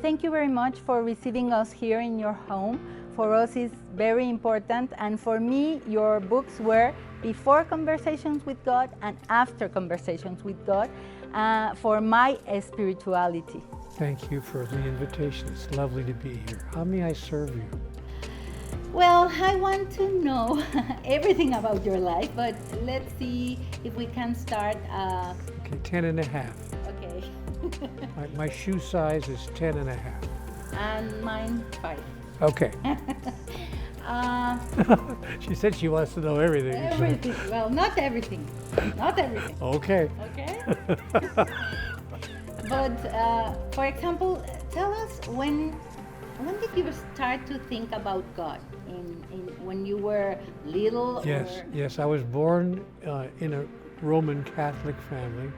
thank you very much for receiving us here in your home. For us, it's very important, and for me, your books were before conversations with God and after conversations with God for my spirituality. Thank you for the invitation. It's lovely to be here. How may I serve you? Well, I want to know everything about your life, but let's see if we can start. Okay, 10 and a half. Okay. My shoe size is 10 and a half. And mine 5. Okay. She said she wants to know everything. Everything. Well, not everything. Not everything. Okay. Okay. But for example, tell us when did you start to think about God? When you were little? Yes, or? yes. I was born in a Roman Catholic family.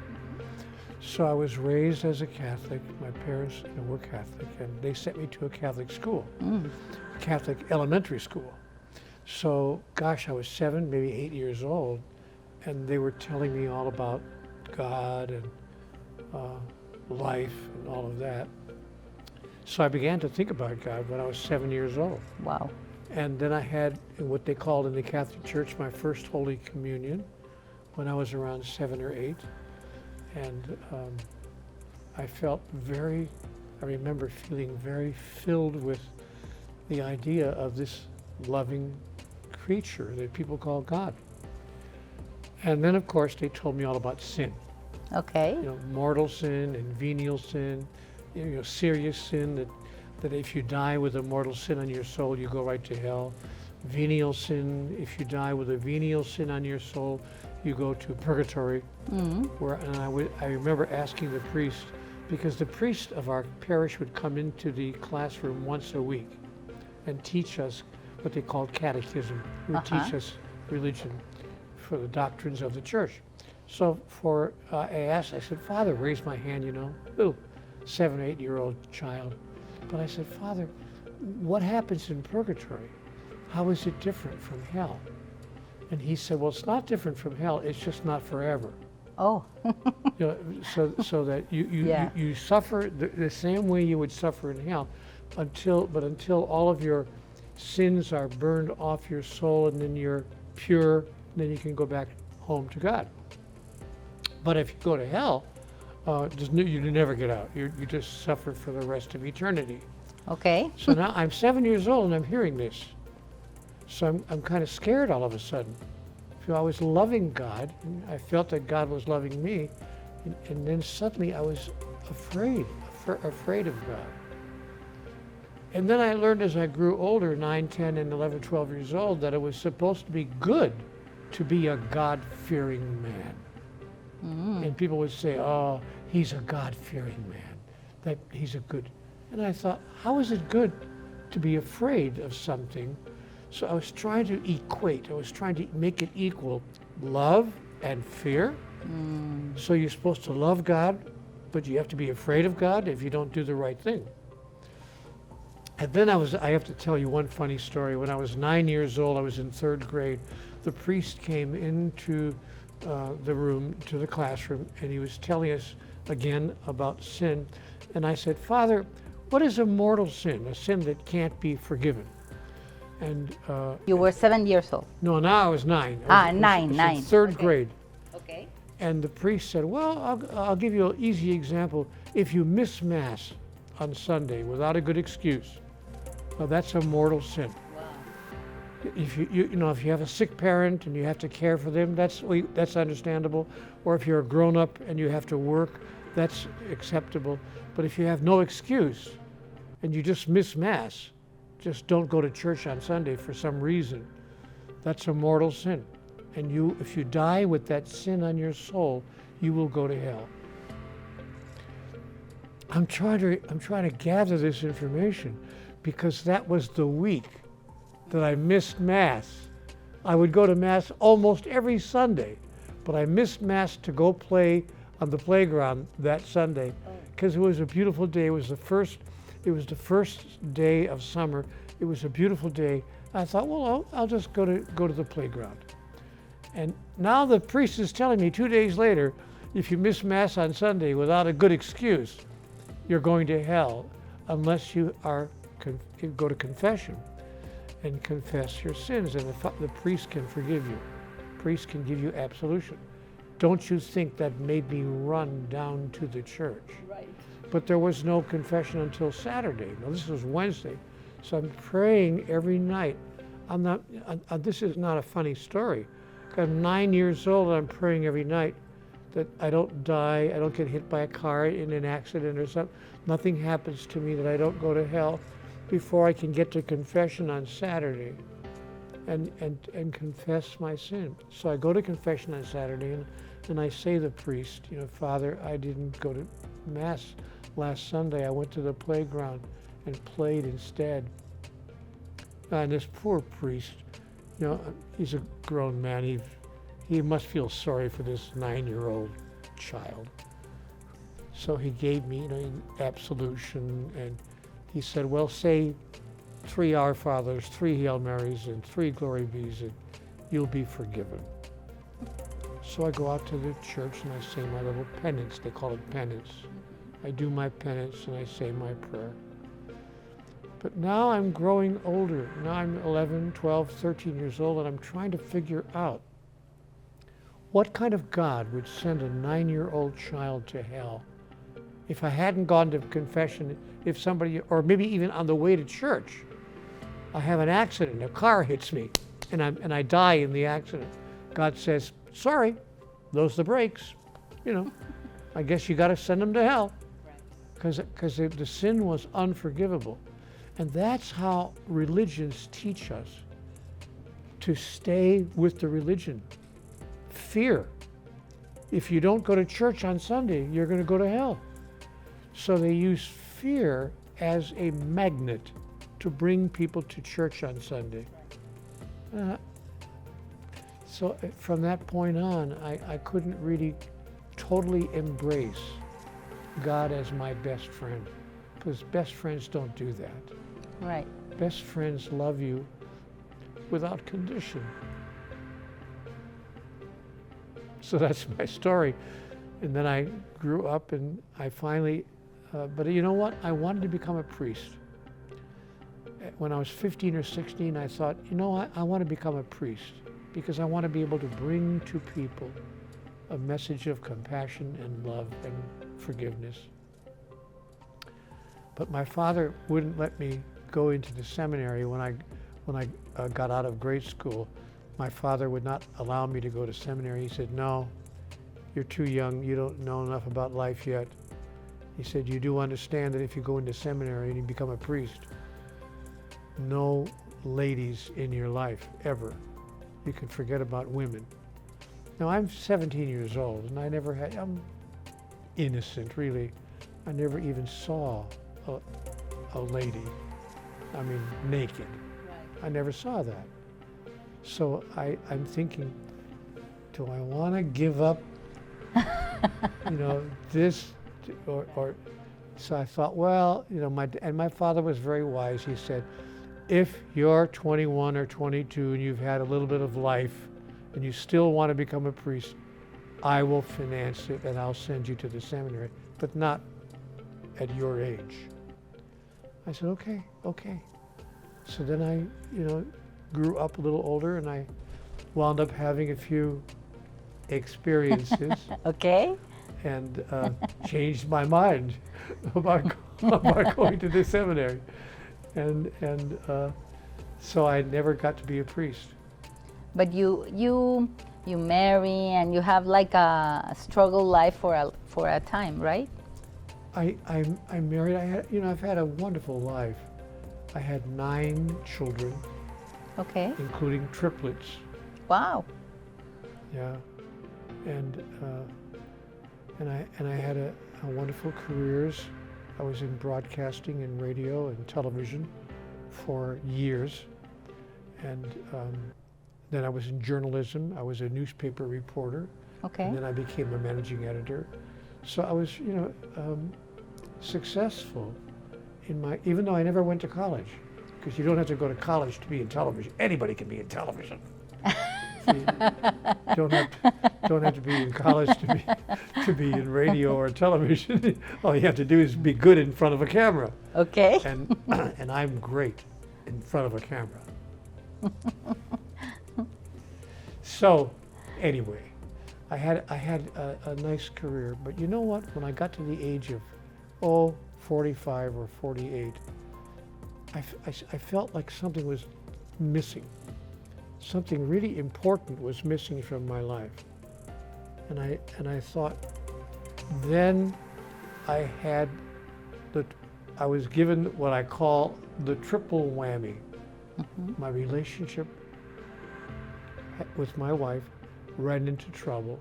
So I was raised as a Catholic. My parents were Catholic, and they sent me to a Catholic school, Catholic elementary school. So, gosh, I was 7, maybe 8 years old, and they were telling me all about God and life and all of that. So I began to think about God when I was 7 years old. Wow. And then I had what they called in the Catholic Church my first Holy Communion when I was around 7 or 8. And I remember feeling very filled with the idea of this loving creature that people call God. And then, of course, they told me all about sin. Okay. You know, mortal sin and venial sin, serious sin, that if you die with a mortal sin on your soul, you go right to hell. Venial sin, if you die with a venial sin on your soul, you go to purgatory. I remember asking the priest, because the priest of our parish would come into the classroom once a week and teach us what they called catechism. He would teach us religion for the doctrines of the church. So I said, Father, raise my hand, little 7 or 8 year old child. But I said, Father, what happens in purgatory? How is it different from hell? And he said, well, it's not different from hell, it's just not forever. Oh. So that you suffer the same way you would suffer in hell until all of your sins are burned off your soul, and then you're pure, and then you can go back home to God. But if you go to hell, you never get out. You just suffer for the rest of eternity. Okay. So now I'm 7 years old and I'm hearing this. So I'm kind of scared all of a sudden. I was loving God, and I felt that God was loving me, and then suddenly I was afraid of God. And then I learned as I grew older, 9, 10, and 11, 12 years old, that it was supposed to be good to be a God-fearing man. And people would say, oh, he's a God-fearing man, that he's a good. And I thought, how is it good to be afraid of something? So I was trying to make it equal love and fear. So you're supposed to love God, but you have to be afraid of God if you don't do the right thing. And then I have to tell you one funny story. When I was 9 years old, I was in 3rd grade. The priest came into the room, to the classroom, and he was telling us again about sin. And I said, Father, what is a mortal sin, a sin that can't be forgiven? And you were 7 years old. No, now I was 9. Nine. In 3rd grade. Okay. And the priest said, well, I'll give you an easy example. If you miss Mass on Sunday without a good excuse, well, that's a mortal sin. Wow. If if you have a sick parent and you have to care for them, that's understandable. Or if you're a grown-up and you have to work, that's acceptable. But if you have no excuse and you just miss Mass, just don't go to church on Sunday for some reason, that's a mortal sin. And if you die with that sin on your soul, you will go to hell. I'm trying to gather this information, because that was the week that I missed Mass. I would go to Mass almost every Sunday, but I missed Mass to go play on the playground that Sunday, because it was a beautiful day. It was the first day of summer. It was a beautiful day. I thought, well, I'll just go to the playground. And now the priest is telling me 2 days later, if you miss Mass on Sunday without a good excuse, you're going to hell. unless you you go to confession and confess your sins, and the priest can forgive you. Priest can give you absolution. Don't you think that made me run down to the church? Right. But there was no confession until Saturday. Now this was Wednesday, so I'm praying every night. This is not a funny story. I'm 9 years old and I'm praying every night that I don't die, I don't get hit by a car in an accident or something. Nothing happens to me, that I don't go to hell before I can get to confession on Saturday and confess my sin. So I go to confession on Saturday and I say to the priest, Father, I didn't go to Mass last Sunday. I went to the playground and played instead. And this poor priest, he's a grown man. He must feel sorry for this 9-year-old child. So he gave me, absolution, and he said, well, say 3 Our Fathers, 3 Hail Marys, and 3 Glory Bees, and you'll be forgiven. So I go out to the church and I say my little penance. They call it penance. I do my penance and I say my prayer. But now I'm growing older. Now I'm 11, 12, 13 years old, and I'm trying to figure out what kind of God would send a 9-year-old child to hell if I hadn't gone to confession, if somebody, or maybe even on the way to church, I have an accident, a car hits me, and I die in the accident. God says, sorry, those are the brakes. I guess you got to send them to hell, because the sin was unforgivable. And that's how religions teach us to stay with the religion. Fear. If you don't go to church on Sunday, you're going to go to hell. So they use fear as a magnet to bring people to church on Sunday. So from that point on, I couldn't really totally embrace God as my best friend, because best friends don't do that. Right. Best friends love you without condition. So that's my story. And then I grew up and I finally, but you know what? I wanted to become a priest. When I was 15 or 16, I thought, I want to become a priest because I want to be able to bring to people a message of compassion and love and forgiveness. But my father wouldn't let me go into the seminary when I got out of grade school. My father would not allow me to go to seminary. He said, no, you're too young. You don't know enough about life yet. He said, you do understand that if you go into seminary and you become a priest, no ladies in your life, ever. You can forget about women. Now, I'm 17 years old, and I'm innocent, really. I never even saw a lady, naked. Right. I never saw that. So I'm thinking, do I want to give up, this, or so I thought, well, my father was very wise. He said, if you're 21 or 22 and you've had a little bit of life and you still want to become a priest, I will finance it and I'll send you to the seminary, but not at your age. I said, okay. So then I, grew up a little older and I wound up having a few experiences. Okay. And changed my mind about going to the seminary. And so I never got to be a priest. But you marry and you have like a struggle life for a time, right? I'm married. I've had a wonderful life. I had 9 children. Okay. Including triplets. Wow. Yeah, and I had a wonderful careers. I was in broadcasting and radio and television for years, and then I was in journalism. I was a newspaper reporter. Okay. And then I became a managing editor. So I was, successful in even though I never went to college, because you don't have to go to college to be in television. Anybody can be in television. See, don't have to be in college to be in radio or television. All you have to do is be good in front of a camera. Okay. And I'm great in front of a camera. So, anyway, I had a nice career, but you know what? When I got to the age of 45 or 48, I felt like something was missing. Something really important was missing from my life. And I thought, then I was given what I call the triple whammy. Mm-hmm. My relationship with my wife ran into trouble,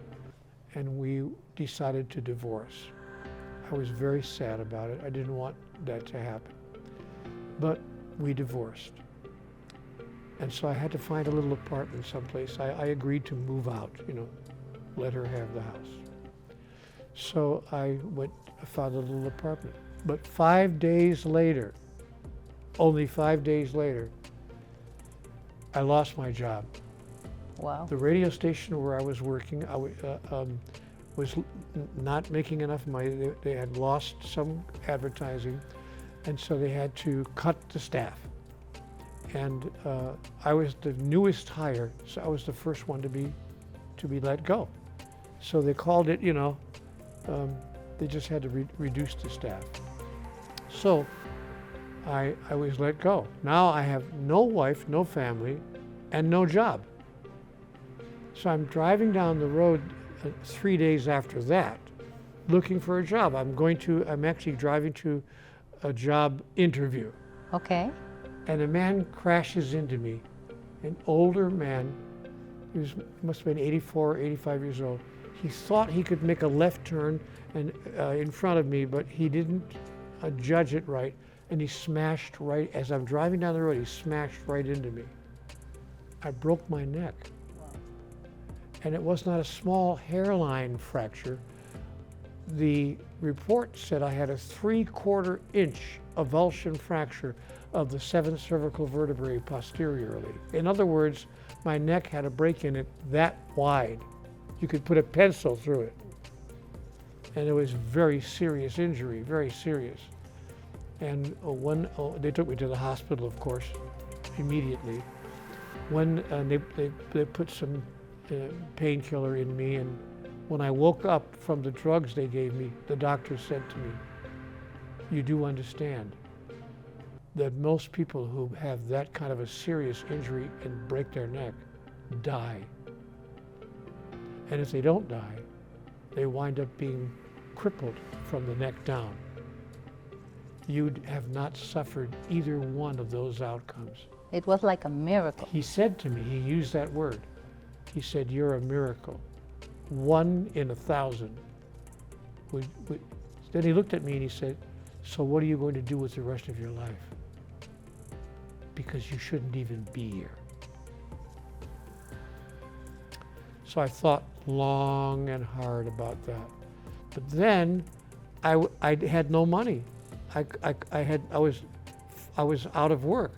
and we decided to divorce. I was very sad about it. I didn't want that to happen. But we divorced. And so I had to find a little apartment someplace. I agreed to move out, let her have the house. So I found a little apartment. But 5 days later, only 5 days later, I lost my job. Wow. The radio station where I was working was not making enough money. They had lost some advertising, and so they had to cut the staff. And I was the newest hire, so I was the first one to be let go. So they called it, they just had to reduce the staff. So I was let go. Now I have no wife, no family, and no job. So I'm driving down the road 3 days after that, looking for a job. I'm actually driving to a job interview. Okay. And a man crashes into me, an older man. He must have been 84 or 85 years old. He thought he could make a left turn and in front of me, but he didn't judge it right, and he smashed right, as I'm driving down the road, he smashed right into me. I broke my neck. And it was not a small hairline fracture. The report said I had a 3/4 inch avulsion fracture of the 7th cervical vertebrae posteriorly. In other words, my neck had a break in it that wide. You could put a pencil through it. And it was very serious injury, very serious. And they took me to the hospital, of course, immediately. When they put some painkiller in me, and when I woke up from the drugs they gave me, the doctor said to me, "You do understand that most people who have that kind of a serious injury and break their neck die. And if they don't die, they wind up being crippled from the neck down. You have not suffered either one of those outcomes." It was like a miracle. He said to me, he used that word. He said, "You're a miracle. 1 in 1,000. Then he looked at me and he said, "So what are you going to do with the rest of your life? Because you shouldn't even be here." So I thought long and hard about that. But then I had no money. I was out of work.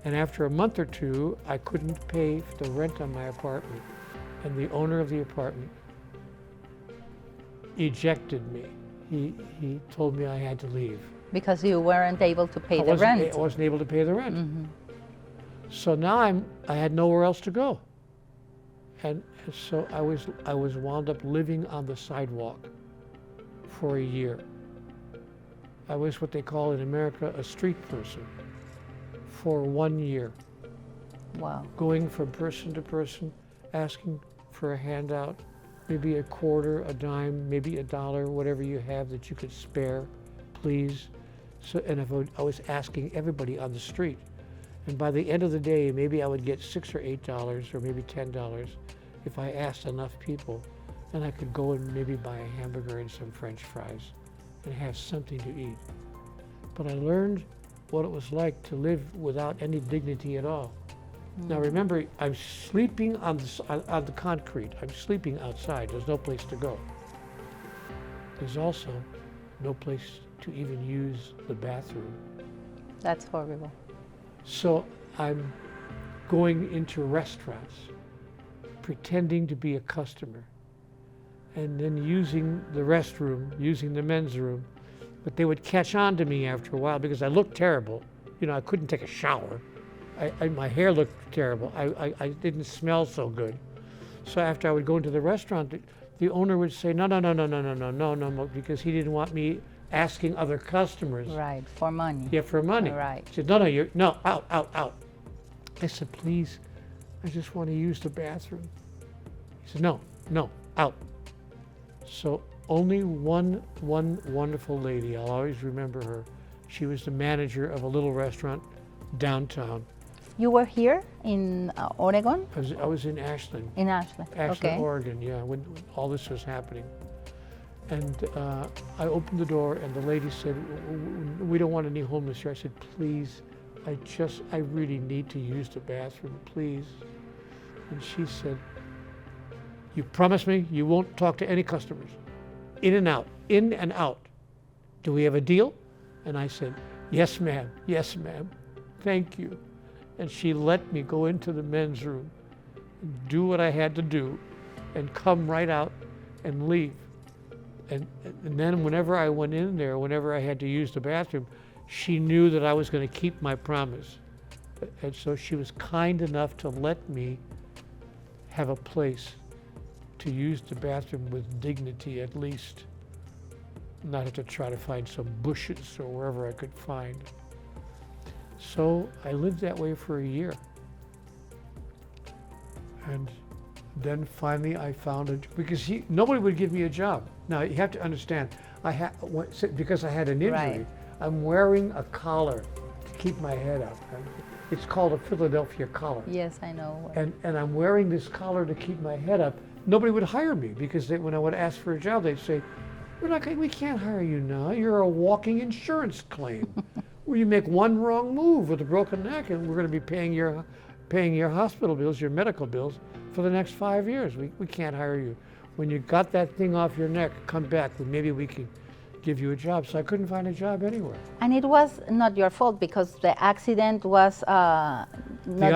And after a month or two, I couldn't pay the rent on my apartment. And the owner of the apartment ejected me. He told me I had to leave. Because you weren't able to pay the rent. I wasn't able to pay the rent. Mm-hmm. So now I had nowhere else to go. And so I was wound up living on the sidewalk for a year. I was what they call in America a street person for 1 year. Wow. Going from person to person, asking for a handout, maybe a quarter, a dime, maybe $1, whatever you have that you could spare, please. So, and I was asking everybody on the street. And by the end of the day, maybe I would get $6 or $8 or maybe $10 if I asked enough people. And I could go and maybe buy a hamburger and some French fries and have something to eat. But I learned what it was like to live without any dignity at all. Now remember, I'm sleeping on the concrete. I'm sleeping outside. There's no place to go. There's also no place to even use the bathroom. That's horrible. So I'm going into restaurants pretending to be a customer and then using the restroom, using the men's room. But they would catch on to me after a while because I looked terrible. You know, I couldn't take a shower. My hair looked terrible. I didn't smell so good. So after I would go into the restaurant, the owner would say, no, because he didn't want me asking other customers. Right, for money. Yeah, for money. Right. He said, no, out. I said, please, I just want to use the bathroom. He said, no, out. So only one wonderful lady, I'll always remember her. She was the manager of a little restaurant downtown. You were here in Oregon? I was in Ashland. In Ashland, okay. Oregon, yeah, when all this was happening. And I opened the door and the lady said, we don't want any homeless here. I said, please, I really need to use the bathroom, please. And she said, you promise me you won't talk to any customers? In and out. Do we have a deal? And I said, yes, ma'am, thank you. And she let me go into the men's room, do what I had to do, and come right out and leave. And then whenever I went in there, whenever I had to use the bathroom, she knew that I was going to keep my promise. And so she was kind enough to let me have a place to use the bathroom with dignity at least, not have to try to find some bushes or wherever I could find. So I lived that way for a year. And then finally I found because nobody would give me a job. Now you have to understand, because I had an injury, Right. I'm wearing a collar to keep my head up. It's called a Philadelphia collar. Yes, I know. And I'm wearing this collar to keep my head up. Nobody would hire me because when I would ask for a job, they'd say, we can't hire you now. You're a walking insurance claim. Where you make one wrong move with a broken neck and we're going to be paying your hospital bills, your medical bills for the next 5 years. We can't hire you. When you got that thing off your neck, come back. Maybe we can give you a job. So I couldn't find a job anywhere. And it was not your fault because the accident was not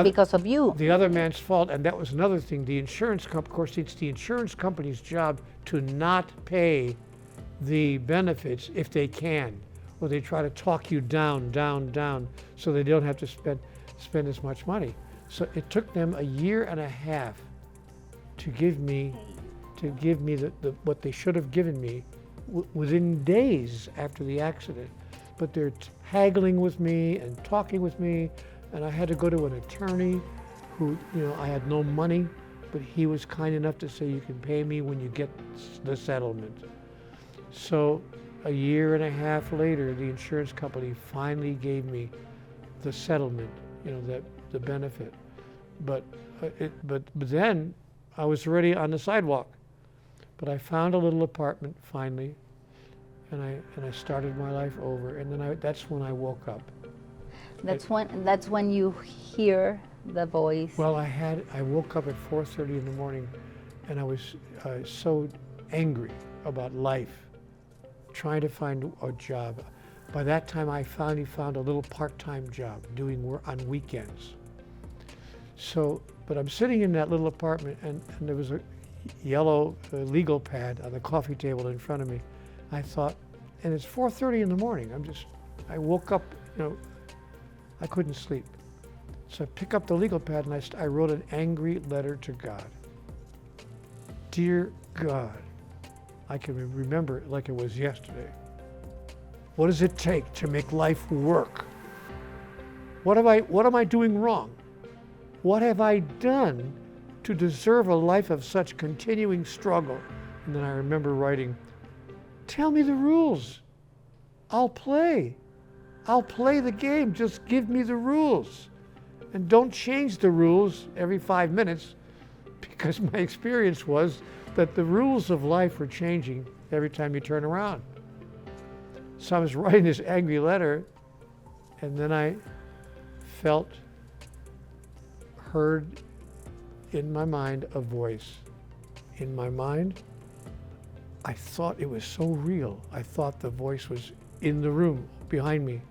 because of you. The other man's fault, and that was another thing. The insurance company, of course, it's the insurance company's job to not pay the benefits if they can, or they try to talk you down, so they don't have to spend as much money. So it took them a year and a half to give me what they should have given me within days after the accident. But they're haggling with me and talking with me, and I had to go to an attorney who, I had no money, but he was kind enough to say, you can pay me when you get the settlement. So a year and a half later, the insurance company finally gave me the settlement, the benefit. But then I was already on the sidewalk. But I found a little apartment finally, and I started my life over. And then that's when I woke up. That's when you hear the voice. Well, I woke up at 4:30 in the morning, and I was so angry about life, trying to find a job. By that time, I finally found a little part-time job doing work on weekends. But I'm sitting in that little apartment, and there was a yellow legal pad on the coffee table in front of me. I thought, and it's 4:30 in the morning. I woke up, I couldn't sleep. So I pick up the legal pad and I wrote an angry letter to God. Dear God, I can remember it like it was yesterday. What does it take to make life work? What am I doing wrong? What have I done to deserve a life of such continuing struggle? And then I remember writing, tell me the rules. I'll play the game. Just give me the rules. And don't change the rules every 5 minutes, because my experience was that the rules of life were changing every time you turn around. So I was writing this angry letter, and then I heard in my mind a voice. In my mind, I thought it was so real. I thought the voice was in the room behind me.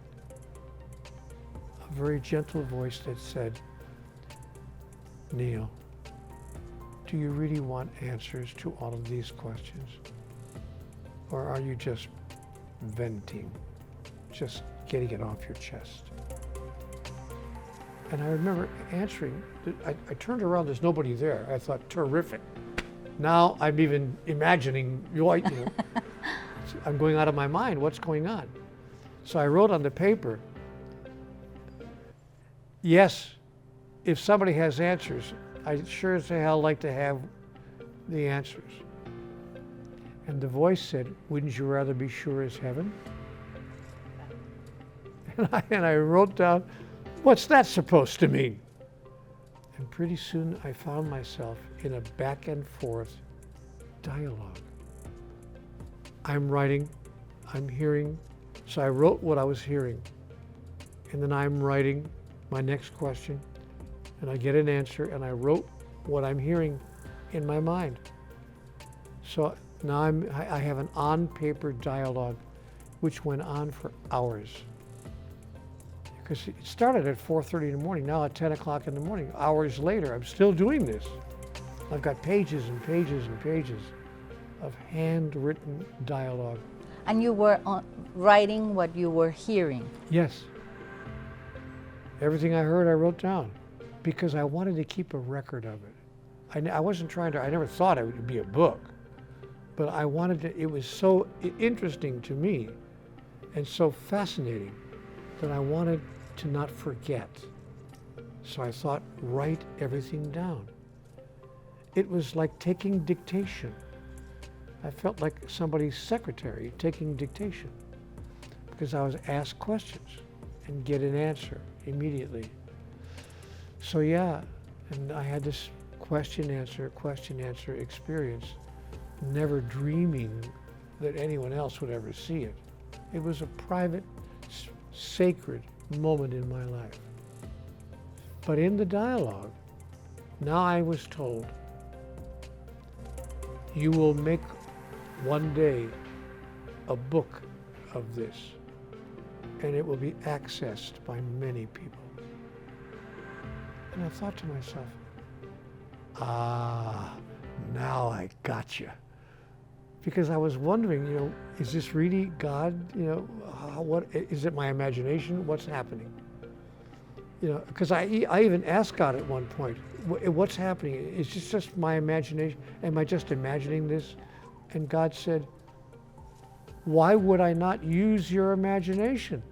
A very gentle voice that said, Neil, do you really want answers to all of these questions? Or are you just venting, just getting it off your chest? And I remember answering, I turned around, there's nobody there. I thought, terrific. Now I'm even imagining, I'm going out of my mind, what's going on? So I wrote on the paper, yes, if somebody has answers, I sure as hell like to have the answers. And the voice said, wouldn't you rather be sure as heaven? And I wrote down, what's that supposed to mean? And pretty soon I found myself in a back and forth dialogue. I'm writing, I'm hearing, so I wrote what I was hearing. And then I'm writing my next question, and I get an answer, and I wrote what I'm hearing in my mind. So now I have an on-paper dialogue, which went on for hours. Because it started at 4:30 in the morning, now at 10 o'clock in the morning. Hours later, I'm still doing this. I've got pages and pages and pages of handwritten dialogue. And you were writing what you were hearing. Yes. Everything I heard, I wrote down because I wanted to keep a record of it. I wasn't trying to, I never thought it would be a book, but I wanted to, it was so interesting to me and so fascinating that I wanted to not forget. So I thought, write everything down. It was like taking dictation. I felt like somebody's secretary taking dictation because I was asked questions and get an answer immediately. So yeah, and I had this question answer experience, never dreaming that anyone else would ever see it. It was a private, sacred moment in my life. But in the dialogue, now I was told, you will make one day a book of this, and it will be accessed by many people. And I thought to myself, now I gotcha. Because I was wondering, is this really God? What is it? My imagination? What's happening? Because I even asked God at one point, what's happening? Is this just my imagination? Am I just imagining this? And God said, why would I not use your imagination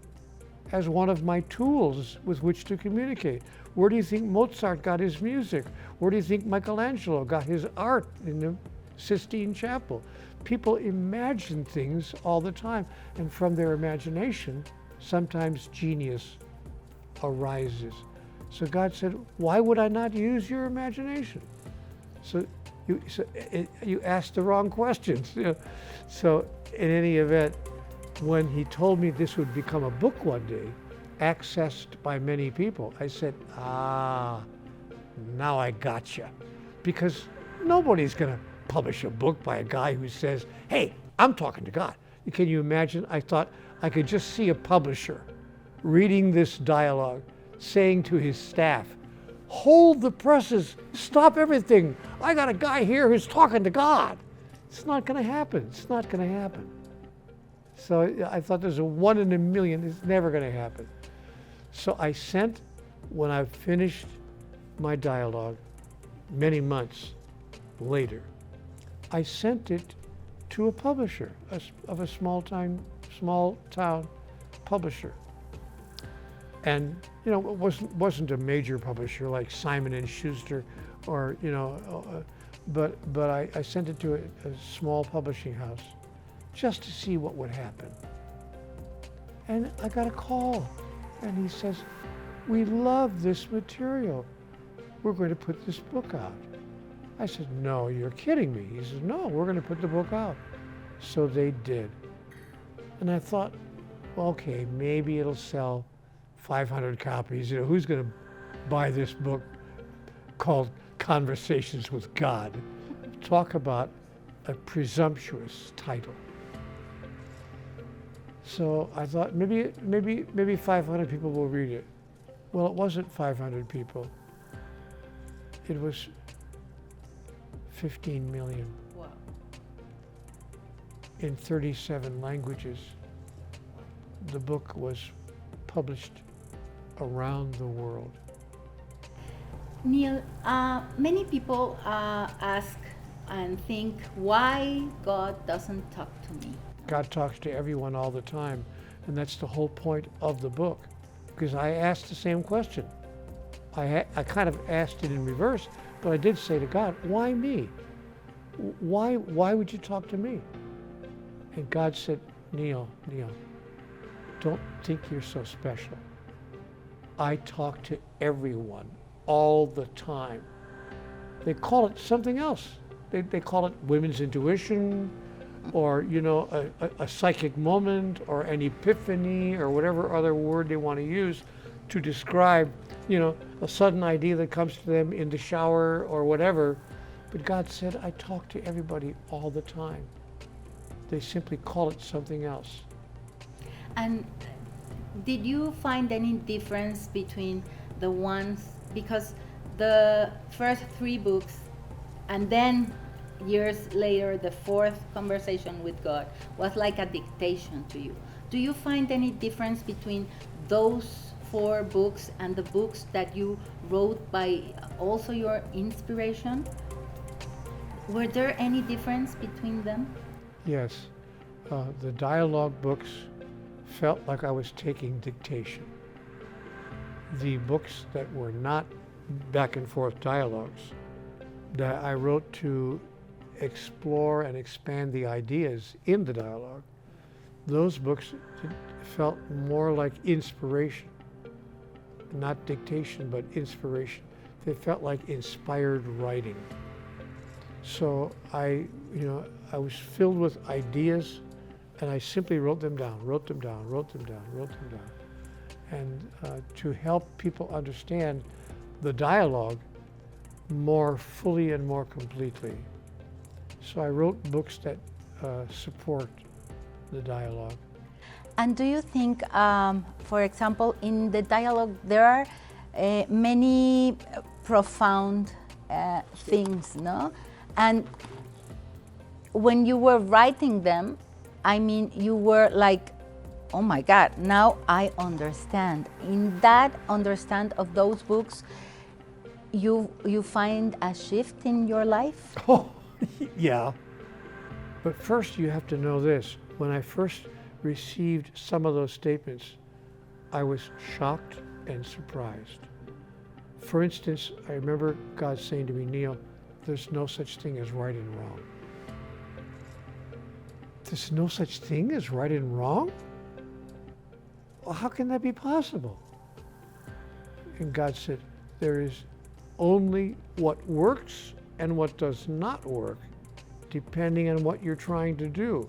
as one of my tools with which to communicate? Where do you think Mozart got his music? Where do you think Michelangelo got his art in the Sistine Chapel? People imagine things all the time, and from their imagination, sometimes genius arises. So God said, why would I not use your imagination? So you asked the wrong questions. So in any event, when he told me this would become a book one day, accessed by many people, I said, now I gotcha. Because nobody's going to publish a book by a guy who says, hey, I'm talking to God. Can you imagine? I thought I could just see a publisher reading this dialogue, saying to his staff, hold the presses, stop everything. I got a guy here who's talking to God. It's not going to happen. It's not going to happen. So I thought there's a 1 in a million. It's never going to happen. So I sent, when I finished my dialogue, many months later, I sent it to a publisher of a small town publisher. And it wasn't a major publisher like Simon and Schuster, or but I sent it to a small publishing house just to see what would happen. And I got a call, and he says, we love this material. We're going to put this book out. I said, no, you're kidding me. He says, no, we're going to put the book out. So they did. And I thought, well, okay, maybe it'll sell 500 copies. Who's going to buy this book called Conversations with God? Talk about a presumptuous title. So I thought maybe 500 people will read it. Well, it wasn't 500 people. It was 15 million Wow. in 37 languages. The book was published around the world. Neil, many people ask and think why God doesn't talk to me. God talks to everyone all the time, and that's the whole point of the book, because I asked the same question. I kind of asked it in reverse, but I did say to God, why me? Why would you talk to me? And God said, Neil, don't think you're so special. I talk to everyone all the time. They call it something else. They call it women's intuition, or a psychic moment, or an epiphany, or whatever other word they want to use to describe a sudden idea that comes to them in the shower or whatever. But God said, I talk to everybody all the time. They simply call it something else. And did you find any difference between the ones, because the first 3 books and then years later the 4th conversation with God was like a dictation to you? Do you find any difference between those 4 books and the books that you wrote by also your inspiration? Were there any difference between them? Yes, the dialogue books felt like I was taking dictation. The books that were not back and forth dialogues, that I wrote to explore and expand the ideas in the dialogue, those books felt more like inspiration, not dictation, but inspiration. They felt like inspired writing. So I was filled with ideas, and I simply wrote them down. And to help people understand the dialogue more fully and more completely. So I wrote books that support the dialogue. And do you think, for example, in the dialogue there are many profound things, no? And when you were writing them, I mean, you were like, oh my God, now I understand. In that understand of those books, you find a shift in your life? Oh, yeah. But first you have to know this. When I first received some of those statements, I was shocked and surprised. For instance, I remember God saying to me, Neil, there's no such thing as right and wrong. There's no such thing as right and wrong? Well, how can that be possible? And God said, there is only what works and what does not work, depending on what you're trying to do.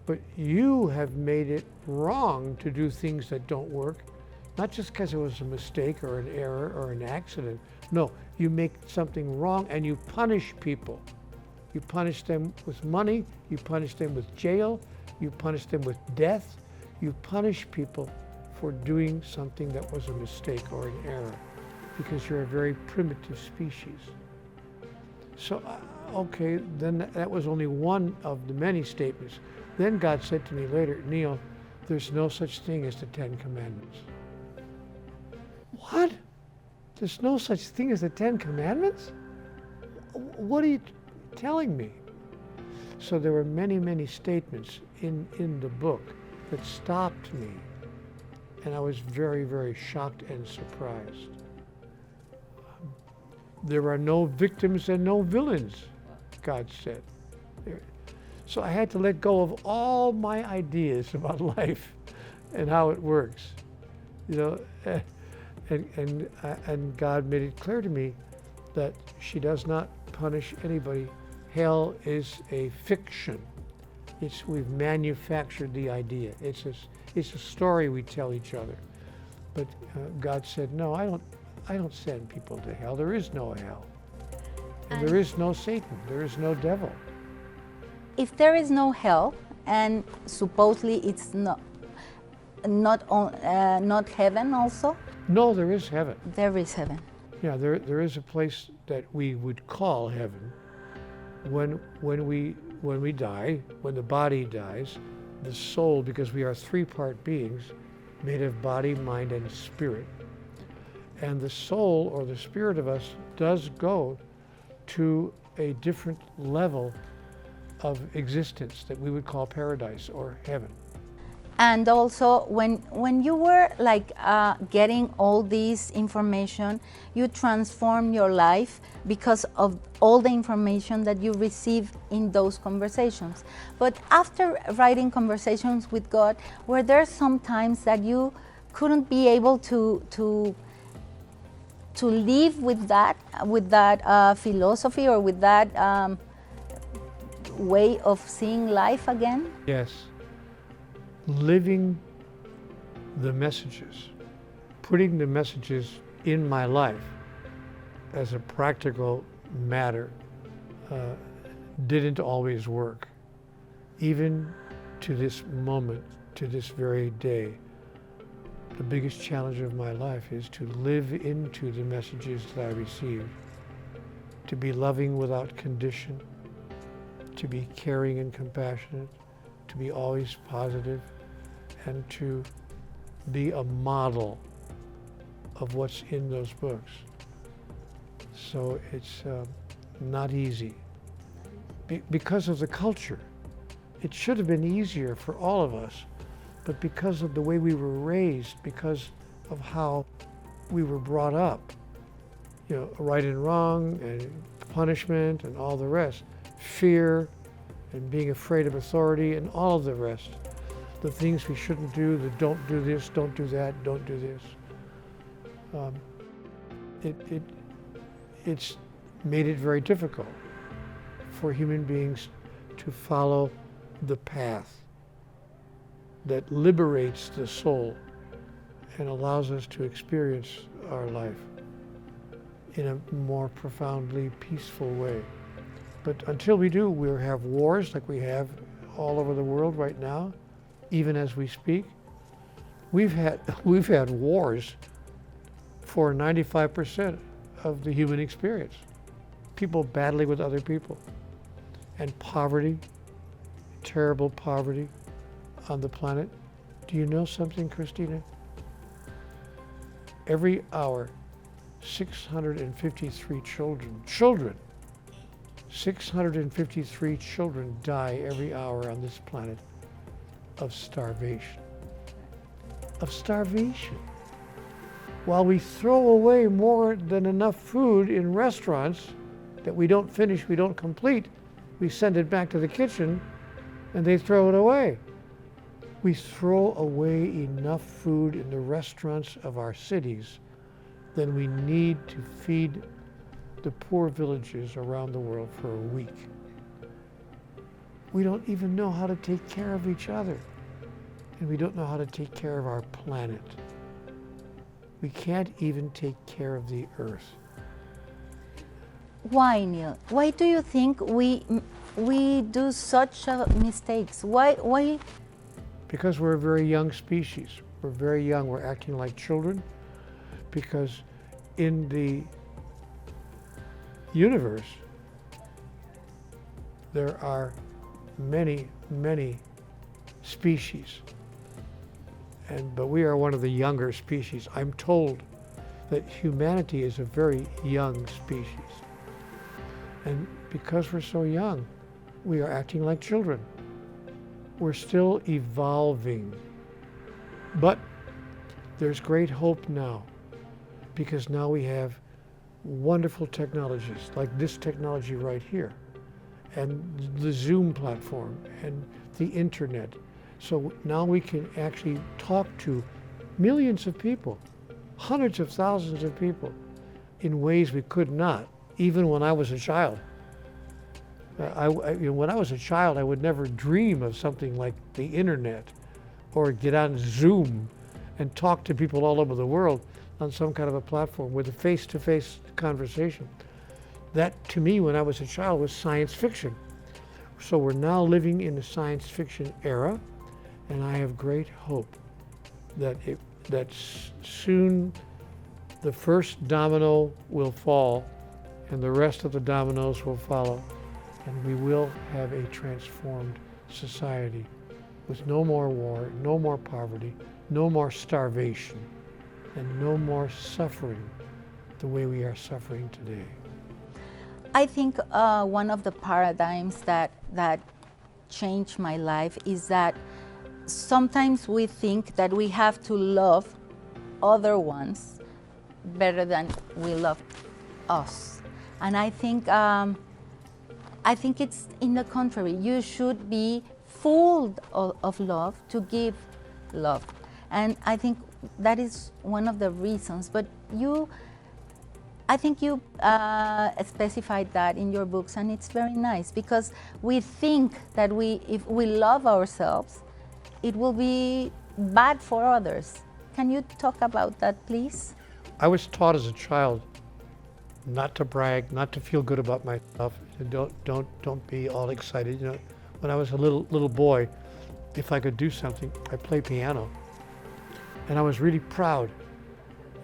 But you have made it wrong to do things that don't work, not just because it was a mistake or an error or an accident. No, you make something wrong and you punish people. You punish them with money, you punish them with jail, you punish them with death. You punish people for doing something that was a mistake or an error, because you're a very primitive species. So, okay, then that was only one of the many statements. Then God said to me later, Neil, there's no such thing as the 10 Commandments. What? There's no such thing as the 10 Commandments? What are you telling me? So there were many, many statements in the book that stopped me, and I was very, very shocked and surprised. There are no victims and no villains, God said. So I had to let go of all my ideas about life and how it works, and God made it clear to me that she does not punish anybody. Hell is a fiction. We've manufactured the idea. It's a story we tell each other. But God said, no, I don't send people to hell. There is no hell. And there is no Satan. There is no devil. If there is no hell, and supposedly it's not heaven also? No, there is heaven. There is heaven. Yeah, there is a place that we would call heaven, when we die, when the body dies, the soul, because we are three-part beings, made of body, mind, and spirit. And the soul, or the spirit of us, does go to a different level of existence that we would call paradise or heaven. And also, when you were like getting all this information, you transform your life because of all the information that you receive in those conversations. But after writing Conversations with God, were there some times that you couldn't be able to live with that philosophy or with that way of seeing life again? Yes. Living the messages, putting the messages in my life as a practical matter didn't always work. Even to this moment, to this very day, the biggest challenge of my life is to live into the messages that I receive, to be loving without condition, to be caring and compassionate, to be always positive, and to be a model of what's in those books. So it's not easy because of the culture. It should have been easier for all of us, but because of the way we were raised, because of how we were brought up, you know, right and wrong and punishment and all the rest, fear and being afraid of authority and all of the rest, the things we shouldn't do, the don't do this, don't do that, don't do this. It's made it very difficult for human beings to follow the path that liberates the soul and allows us to experience our life in a more profoundly peaceful way. But until we do, we'll have wars like we have all over the world right now, even as we speak. We've had wars for 95% of the human experience. People battling with other people. And poverty, terrible poverty on the planet. Do you know something, Christina? Every hour, 653 children, 653 children die every hour on this planet of starvation. Of starvation. While we throw away more than enough food in restaurants that we don't finish, we don't complete, we send it back to the kitchen and they throw it away. We throw away enough food in the restaurants of our cities than we need to feed the poor villages around the world for a week. We don't even know how to take care of each other, and we don't know how to take care of our planet. We can't even take care of the earth. Why, Neil? Why do you think we do such mistakes? Why? Because we're a very young species. We're very young. We're acting like children because in the universe there are many, many species. But we are one of the younger species. I'm told that humanity is a very young species. And because we're so young, we are acting like children. We're still evolving. But there's great hope now, because now we have wonderful technologies, like this technology right here, and the Zoom platform, and the internet. So now we can actually talk to millions of people, hundreds of thousands of people, in ways we could not, even when I was a child. When I was a child, I would never dream of something like the internet or get on Zoom and talk to people all over the world on some kind of a platform with a face-to-face conversation. That, to me, when I was a child, was science fiction. So we're now living in the science fiction era, and I have great hope that soon the first domino will fall and the rest of the dominoes will follow, and we will have a transformed society with no more war, no more poverty, no more starvation, and no more suffering the way we are suffering today. I think one of the paradigms that changed my life is that sometimes we think that we have to love other ones better than we love us. And I think it's in the contrary. You should be full of love to give love. And I think that is one of the reasons. But I think you specified that in your books, and it's very nice because we think that if we love ourselves, it will be bad for others. Can you talk about that, please? I was taught as a child not to brag, not to feel good about myself, and don't be all excited. You know, when I was a little boy, if I could do something, I played piano, and I was really proud.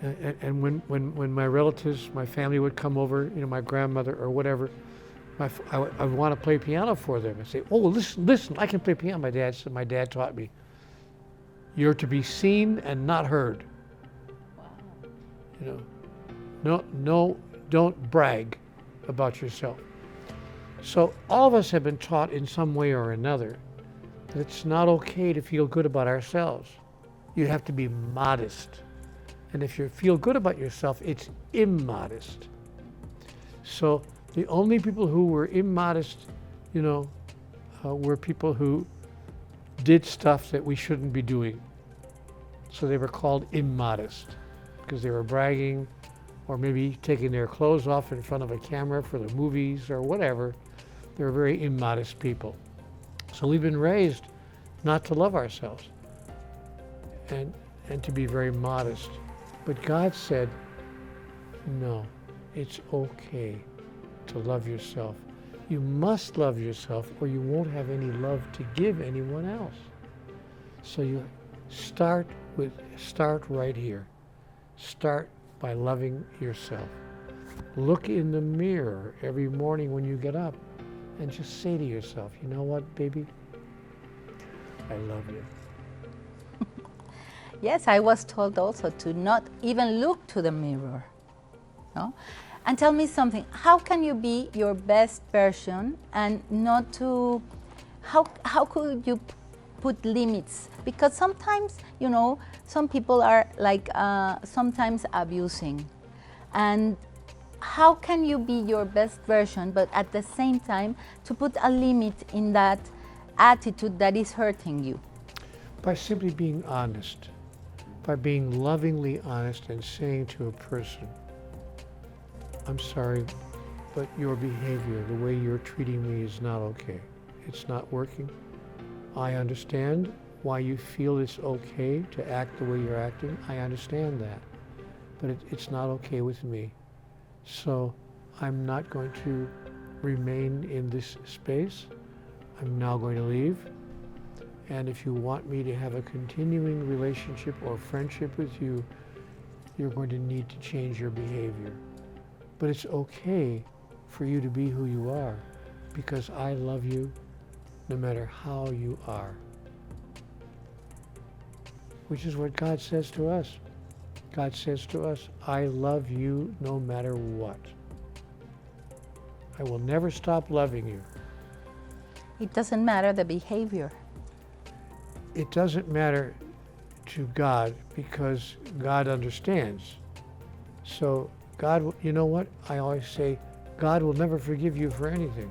And when my relatives, my family would come over, you know, my grandmother or whatever, I would want to play piano for them. I'd say, "Oh, listen, I can play piano." My dad taught me, "You're to be seen and not heard." You know, no, don't brag about yourself. So all of us have been taught in some way or another that it's not okay to feel good about ourselves. You have to be modest. And if you feel good about yourself, it's immodest. So the only people who were immodest, you know, were people who did stuff that we shouldn't be doing. So they were called immodest because they were bragging or maybe taking their clothes off in front of a camera for the movies or whatever. They were very immodest people. So we've been raised not to love ourselves and to be very modest. But God said, no, it's okay to love yourself. You must love yourself or you won't have any love to give anyone else. So you start right here. Start by loving yourself. Look in the mirror every morning when you get up and just say to yourself, you know what, baby? I love you. Yes, I was told also to not even look to the mirror. No? And tell me something, how can you be your best version and not to, how could you put limits? Because sometimes, you know, some people are like sometimes abusing. And how can you be your best version, but at the same time to put a limit in that attitude that is hurting you? By simply being honest. By being lovingly honest and saying to a person, I'm sorry, but your behavior, the way you're treating me is not okay. It's not working. I understand why you feel it's okay to act the way you're acting. I understand that, but it's not okay with me. So I'm not going to remain in this space. I'm now going to leave. And if you want me to have a continuing relationship or friendship with you, you're going to need to change your behavior. But it's okay for you to be who you are because I love you no matter how you are. Which is what God says to us. God says to us, I love you no matter what. I will never stop loving you. It doesn't matter the behavior. It doesn't matter to God because God understands. So God, you know what? I always say, God will never forgive you for anything.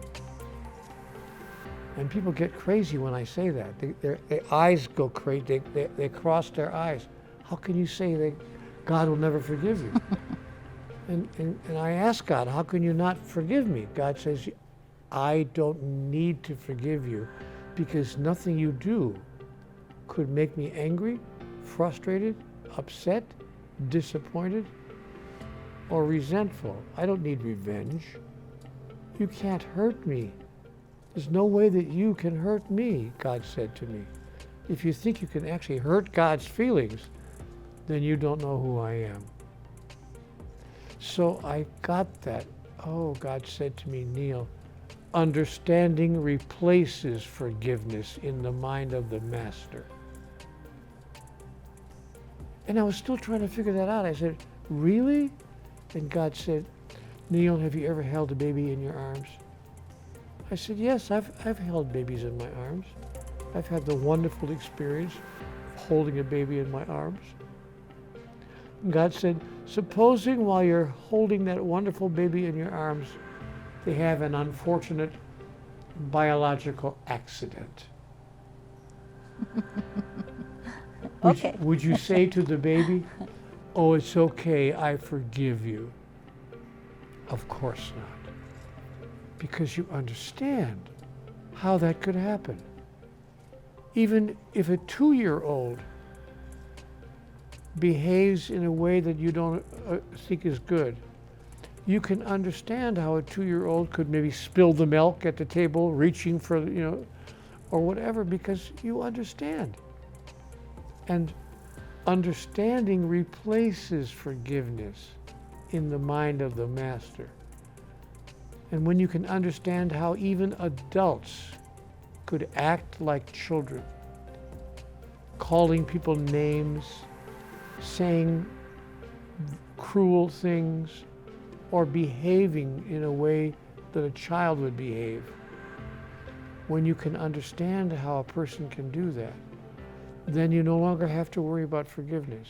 And people get crazy when I say that. Their eyes go crazy. They cross their eyes. How can you say that God will never forgive you? and I ask God, how can you not forgive me? God says, I don't need to forgive you because nothing you do could make me angry, frustrated, upset, disappointed, or resentful. I don't need revenge. You can't hurt me. There's no way that you can hurt me, God said to me. If you think you can actually hurt God's feelings, then you don't know who I am. So I got that. Oh, God said to me, Neil, understanding replaces forgiveness in the mind of the master. And I was still trying to figure that out. I said, really? And God said, Neil, have you ever held a baby in your arms? I said, yes, I've held babies in my arms. I've had the wonderful experience of holding a baby in my arms. And God said, supposing while you're holding that wonderful baby in your arms, they have an unfortunate biological accident. Okay. Would you say to the baby, oh, it's okay, I forgive you? Of course not. Because you understand how that could happen. Even if a 2-year-old behaves in a way that you don't think is good, you can understand how a 2-year-old could maybe spill the milk at the table, reaching for, or whatever, because you understand. And understanding replaces forgiveness in the mind of the master. And when you can understand how even adults could act like children, calling people names, saying cruel things, or behaving in a way that a child would behave, when you can understand how a person can do that, then you no longer have to worry about forgiveness,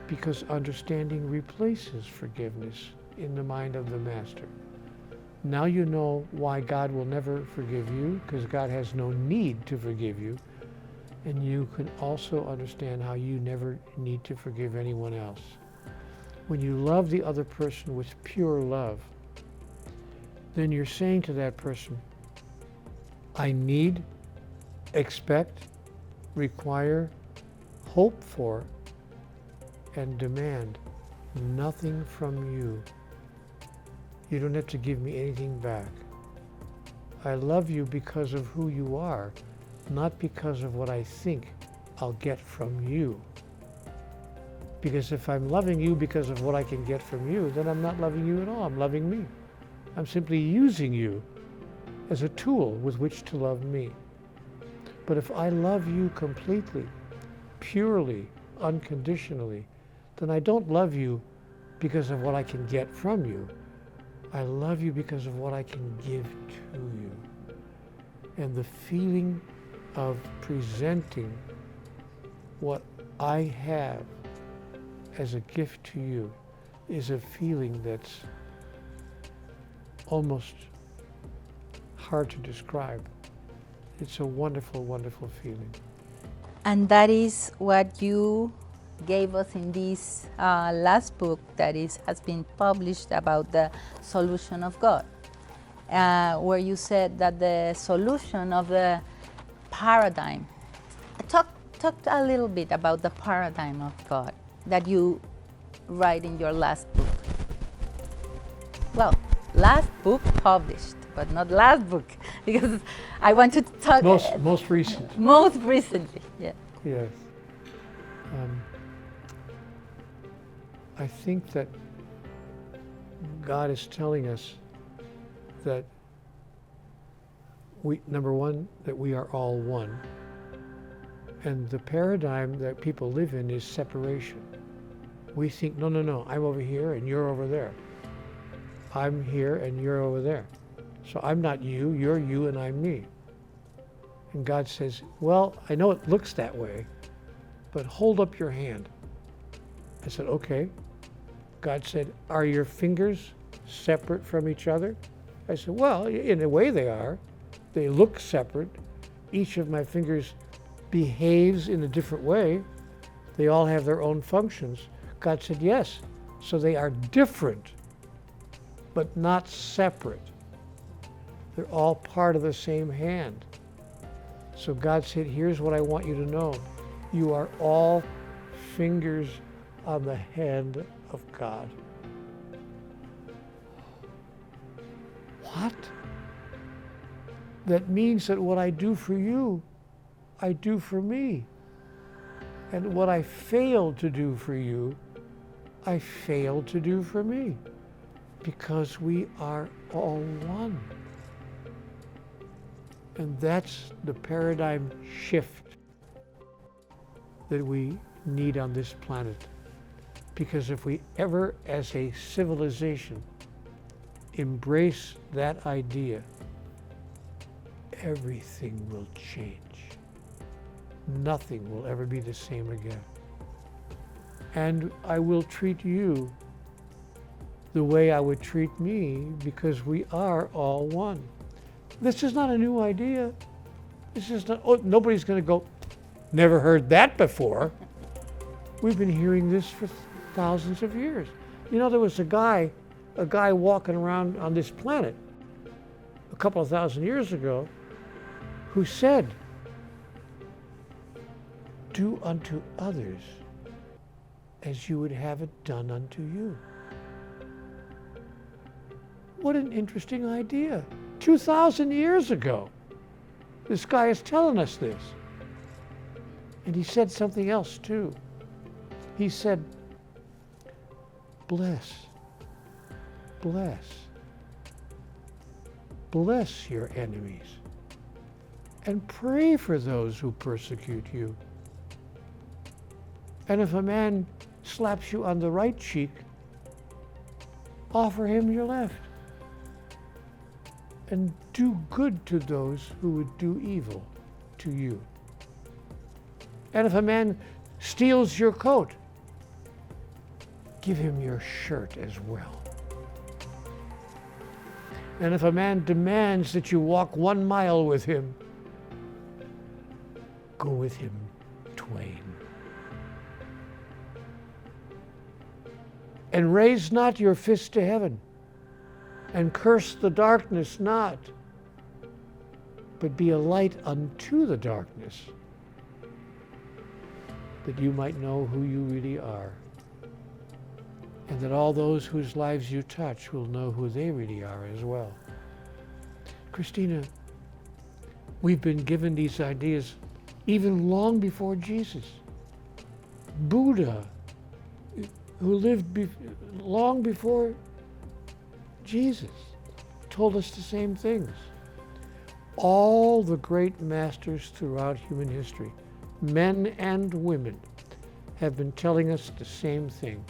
because understanding replaces forgiveness in the mind of the master. Now you know why God will never forgive you, because God has no need to forgive you, and you can also understand how you never need to forgive anyone else. When you love the other person with pure love, then you're saying to that person, I need, expect, require, hope for, and demand nothing from you. You don't have to give me anything back. I love you because of who you are, not because of what I think I'll get from you. Because if I'm loving you because of what I can get from you, then I'm not loving you at all. I'm loving me. I'm simply using you as a tool with which to love me. But if I love you completely, purely, unconditionally, then I don't love you because of what I can get from you. I love you because of what I can give to you. And the feeling of presenting what I have as a gift to you is a feeling that's almost hard to describe. It's a wonderful, wonderful feeling. And that is what you gave us in this last book that has been published about the solution of God, where you said that the solution of the paradigm. Talk a little bit about the paradigm of God that you write in your last book. Well, last book published, but not last book, because I want to talk... Most recent. Most recently, yeah. Yes. I think that God is telling us that number one, that we are all one. And the paradigm that people live in is separation. We think, no, I'm over here and you're over there. I'm here and you're over there. So I'm not you, you're you and I'm me. And God says, well, I know it looks that way, but hold up your hand. I said, okay. God said, are your fingers separate from each other? I said, well, in a way they are. They look separate. Each of my fingers behaves in a different way. They all have their own functions. God said, yes. So they are different, but not separate. They're all part of the same hand. So God said, here's what I want you to know. You are all fingers on the hand of God. What? That means that what I do for you, I do for me. And what I fail to do for you, I fail to do for me. because we are all one. And that's the paradigm shift that we need on this planet. Because if we ever, as a civilization, embrace that idea, everything will change. Nothing will ever be the same again. And I will treat you the way I would treat me, because we are all one. This is not a new idea. This is not, oh, nobody's going to go, never heard that before. We've been hearing this for thousands of years. You know, there was a guy walking around on this planet a couple of thousand years ago who said, do unto others as you would have it done unto you. What an interesting idea. 2,000 years ago, this guy is telling us this. And he said something else too. He said, bless your enemies and pray for those who persecute you. And if a man slaps you on the right cheek, offer him your left. And do good to those who would do evil to you. And if a man steals your coat, give him your shirt as well. And if a man demands that you walk 1 mile with him, go with him twain. And raise not your fist to heaven, and curse the darkness not, but be a light unto the darkness, that you might know who you really are, and that all those whose lives you touch will know who they really are as well. Christina, we've been given these ideas even long before Jesus. Buddha, who lived long before Jesus, told us the same things. All the great masters throughout human history, men and women, have been telling us the same thing.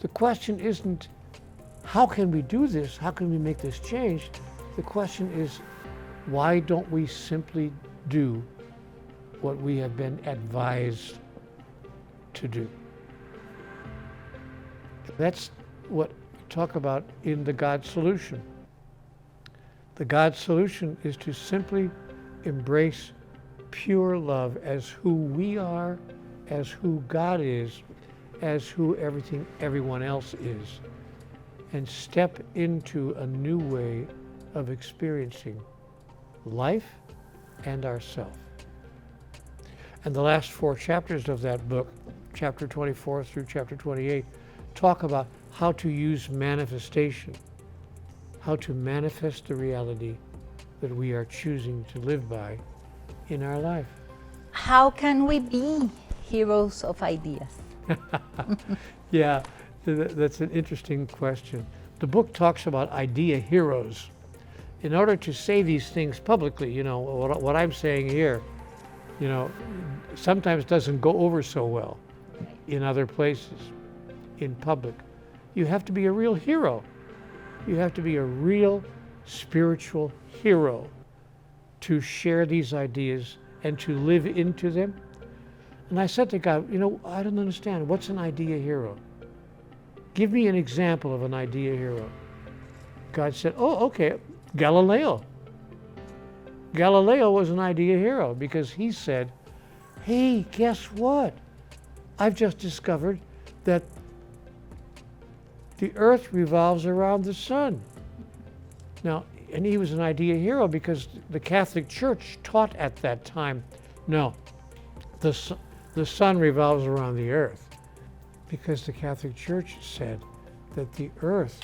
The question isn't, how can we do this? How can we make this change? The question is, why don't we simply do what we have been advised to do? That's what we talk about in the God solution. The God solution is to simply embrace pure love as who we are, as who God is, as who everyone else is, and step into a new way of experiencing life and ourself. And the last 4 chapters of that book, chapter 24 through chapter 28, talk about how to use manifestation, how to manifest the reality that we are choosing to live by in our life. How can we be heroes of ideas? Yeah, that's an interesting question. The book talks about idea heroes. In order to say these things publicly, you know, what I'm saying here, you know, sometimes doesn't go over so well in other places, in public. You have to be a real hero. You have to be a real spiritual hero to share these ideas and to live into them. And I said to God, you know, I don't understand. What's an idea hero? Give me an example of an idea hero. God said, oh, okay, Galileo. Galileo was an idea hero because he said, hey, guess what? I've just discovered that the earth revolves around the sun. Now, and he was an idea hero because the Catholic Church taught at that time, no, the sun revolves around the earth, because the Catholic Church said that the earth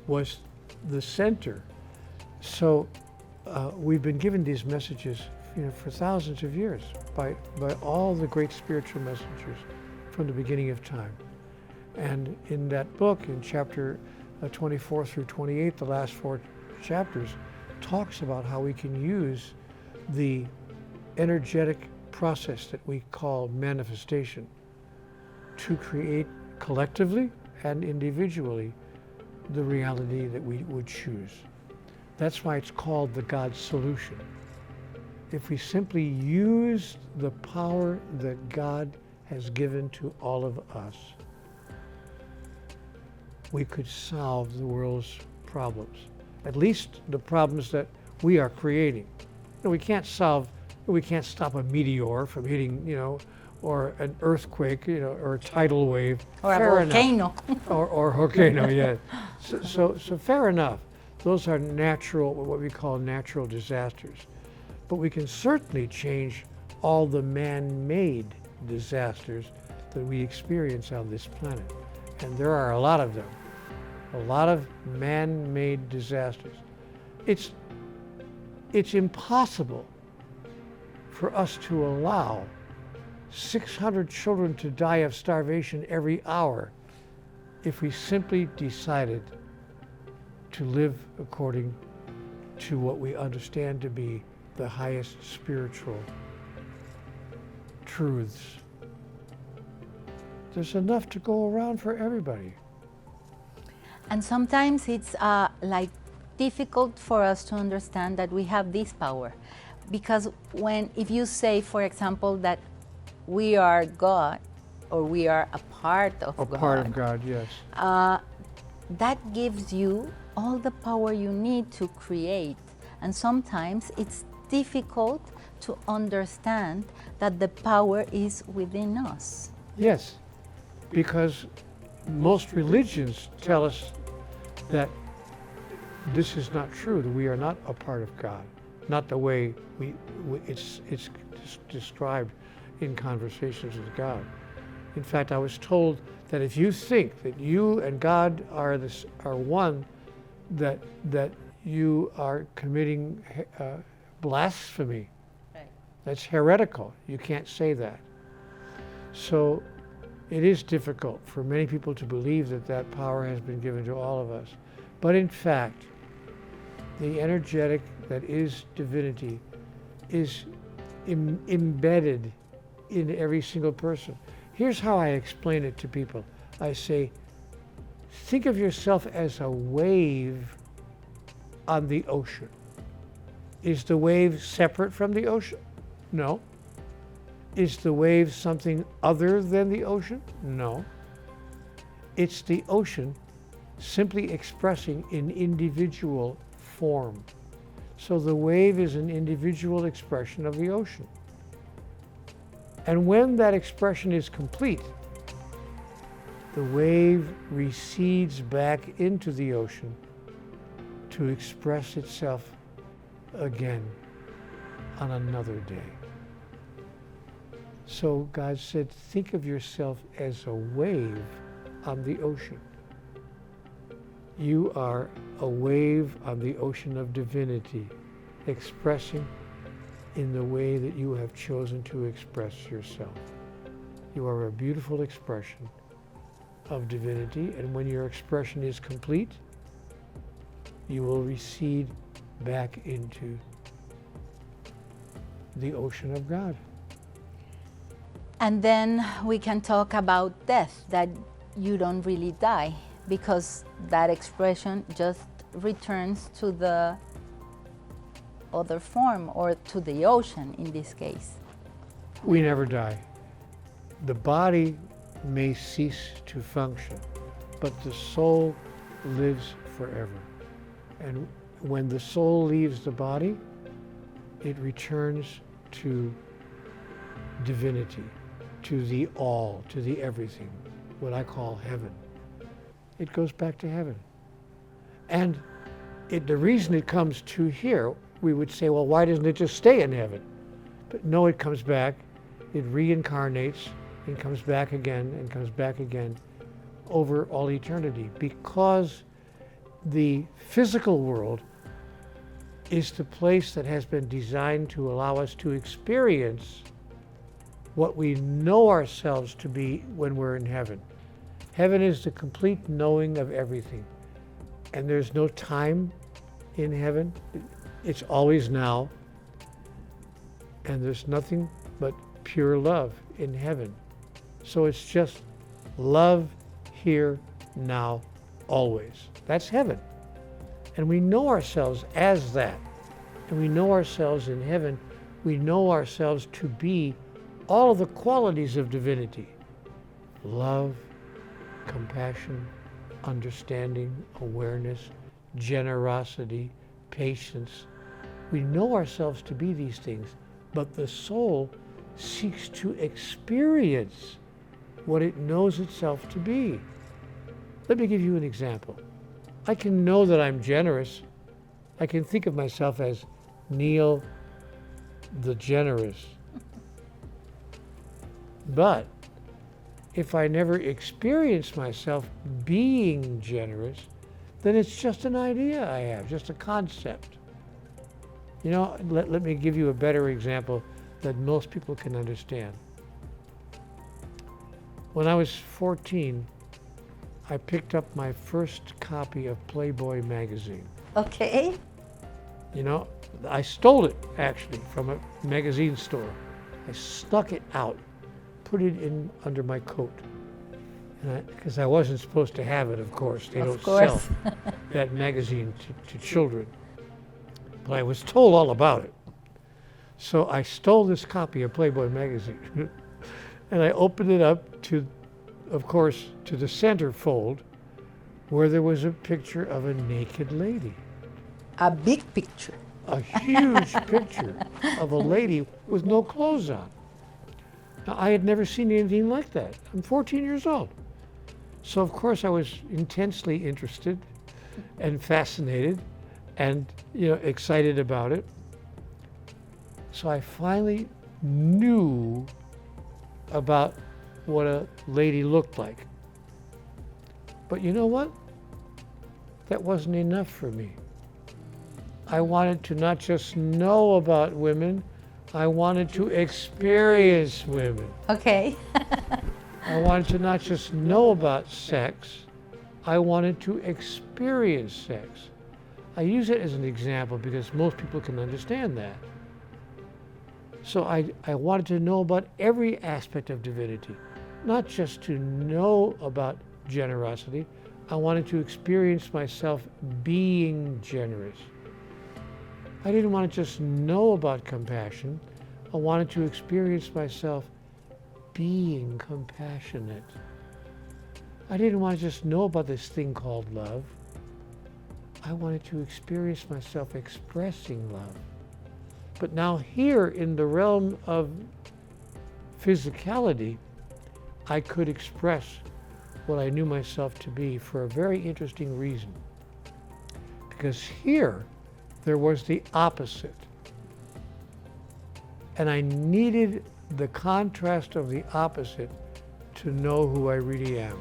was the center. So we've been given these messages, you know, for thousands of years by all the great spiritual messengers from the beginning of time. And in that book, in chapter 24 through 28, the last 4 chapters, talks about how we can use the energetic process that we call manifestation to create collectively and individually the reality that we would choose. That's why it's called the God solution. If we simply use the power that God has given to all of us, we could solve the world's problems, at least the problems that we are creating. We can't stop a meteor from hitting, or an earthquake, or a tidal wave. Or a volcano. or volcano, yeah. So fair enough. Those are natural, what we call natural disasters. But we can certainly change all the man-made disasters that we experience on this planet. And there are a lot of them. A lot of man-made disasters. It's impossible for us to allow 600 children to die of starvation every hour if we simply decided to live according to what we understand to be the highest spiritual truths. There's enough to go around for everybody. And sometimes it's difficult for us to understand that we have this power, because if you say, for example, that we are God, or we are a part of God. A part of God, yes. That gives you all the power you need to create. And sometimes it's difficult to understand that the power is within us. Yes, because most religions tell us that this is not true, that we are not a part of God, not the way it's described in conversations with God. In fact, I was told that if you think that you and God are one, that you are committing blasphemy. Right. That's heretical. You can't say that. So it is difficult for many people to believe that power has been given to all of us. But in fact, the energetic that is divinity is embedded in every single person. Here's how I explain it to people. I say, think of yourself as a wave on the ocean. Is the wave separate from the ocean? No. Is the wave something other than the ocean? No. It's the ocean simply expressing in individual form. So the wave is an individual expression of the ocean. And when that expression is complete, the wave recedes back into the ocean to express itself again on another day. So God said, think of yourself as a wave on the ocean. You are a wave on the ocean of divinity, expressing in the way that you have chosen to express yourself. You are a beautiful expression of divinity, and when your expression is complete, you will recede back into the ocean of God. And then we can talk about death, that you don't really die, because that expression just returns to the other form, or to the ocean in this case. We never die. The body may cease to function, but the soul lives forever. And when the soul leaves the body, it returns to divinity, to the all, to the everything, what I call heaven. It goes back to heaven. And the reason it comes to here, we would say, well, why doesn't it just stay in heaven? But no, it comes back, it reincarnates, and comes back again over all eternity, because the physical world is the place that has been designed to allow us to experience what we know ourselves to be when we're in heaven. Heaven is the complete knowing of everything. And there's no time in heaven. It's always now. And there's nothing but pure love in heaven. So it's just love here, now, always. That's heaven. And we know ourselves as that. And we know ourselves in heaven. We know ourselves to be all of the qualities of divinity. Love, compassion, understanding, awareness, generosity, patience. We know ourselves to be these things, but the soul seeks to experience what it knows itself to be. Let me give you an example. I can know that I'm generous. I can think of myself as Neil the Generous. But if I never experience myself being generous, then it's just an idea I have, just a concept. You know, let me give you a better example that most people can understand. When I was 14, I picked up my first copy of Playboy magazine. Okay. You know, I stole it actually from a magazine store. I snuck it out, put it in under my coat. Because I wasn't supposed to have it, of course. They don't sell that magazine to children. But I was told all about it. So I stole this copy of Playboy magazine and I opened it up to, of course, to the centerfold where there was a picture of a naked lady. A big picture. A huge picture of a lady with no clothes on. Now, I had never seen anything like that. I'm 14 years old. So, of course, I was intensely interested and fascinated and, excited about it. So I finally knew about what a lady looked like. But you know what? That wasn't enough for me. I wanted to not just know about women, I wanted to experience women. Okay. I wanted to not just know about sex, I wanted to experience sex. I use it as an example because most people can understand that. So I wanted to know about every aspect of divinity, not just to know about generosity. I wanted to experience myself being generous. I didn't want to just know about compassion. I wanted to experience myself being compassionate. I didn't want to just know about this thing called love. I wanted to experience myself expressing love. But now here in the realm of physicality, I could express what I knew myself to be for a very interesting reason. Because here, there was the opposite. And I needed the contrast of the opposite to know who I really am.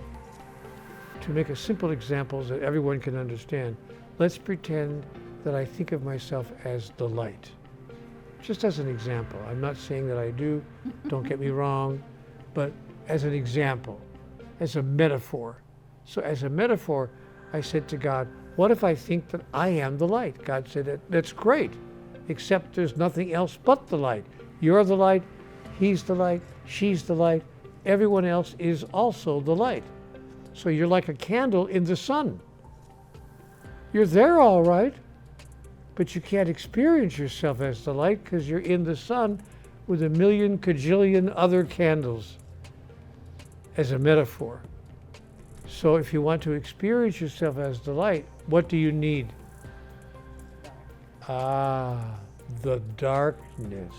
To make a simple example that everyone can understand, let's pretend that I think of myself as the light. Just as an example. I'm not saying that I do, don't get me wrong, but as an example, as a metaphor. So as a metaphor, I said to God, what if I think that I am the light? God said, that's great, except there's nothing else but the light. You're the light, he's the light, she's the light, everyone else is also the light. So you're like a candle in the sun. You're there all right, but you can't experience yourself as the light because you're in the sun with a million kajillion other candles, as a metaphor. So if you want to experience yourself as the light, what do you need? The darkness.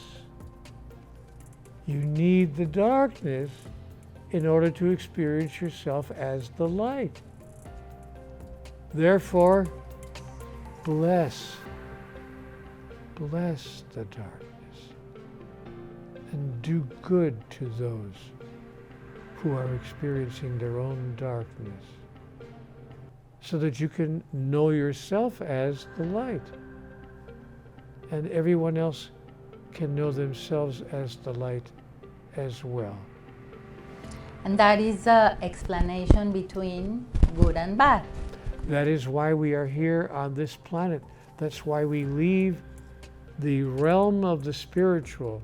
You need the darkness in order to experience yourself as the light. Therefore, bless the darkness and do good to those who are experiencing their own darkness, so that you can know yourself as the light, and everyone else can know themselves as the light as well. And that is an explanation between good and bad. That is why we are here on this planet. That's why we leave the realm of the spiritual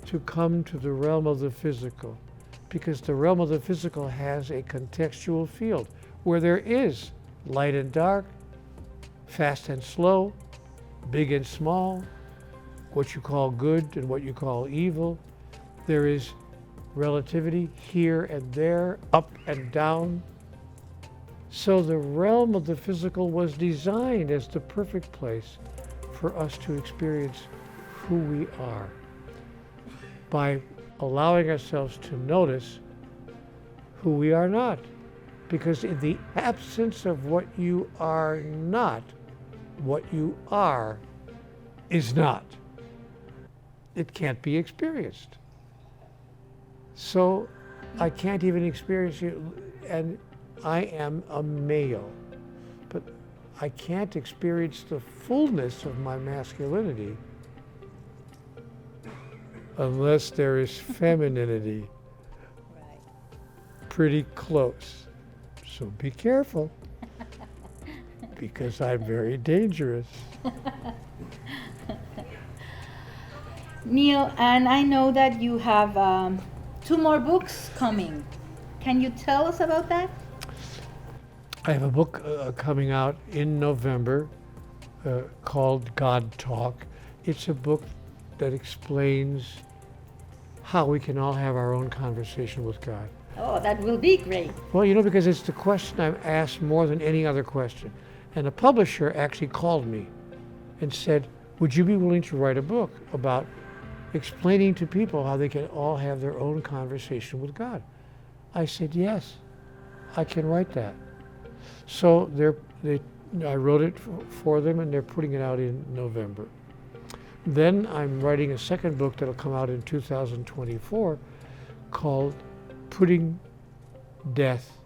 to come to the realm of the physical. Because the realm of the physical has a contextual field where there is light and dark, fast and slow, big and small, what you call good and what you call evil. There is relativity here and there, up and down. So the realm of the physical was designed as the perfect place for us to experience who we are by allowing ourselves to notice who we are not. Because in the absence of what you are not, what you are is not. It can't be experienced. So I can't even experience it, and I am a male, but I can't experience the fullness of my masculinity unless there is femininity pretty close. So be careful, because I'm very dangerous. Neil, and I know that you have 2 more books coming. Can you tell us about that? I have a book coming out in November called God Talk. It's a book that explains how we can all have our own conversation with God. Oh, that will be great. Well, you know, because it's the question I'm asked more than any other question. And a publisher actually called me and said, would you be willing to write a book about explaining to people how they can all have their own conversation with God? I said, yes, I can write that. So I wrote it for them, and they're putting it out in November. Then I'm writing a second book that'll come out in 2024 called Putting Death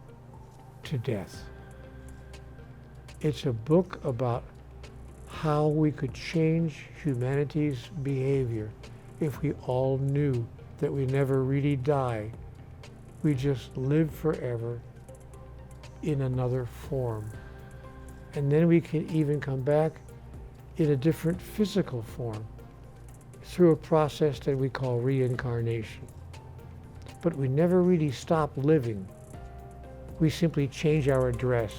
to Death. It's a book about how we could change humanity's behavior if we all knew that we never really die. We just live forever in another form. And then we can even come back in a different physical form through a process that we call reincarnation. But we never really stop living. We simply change our address.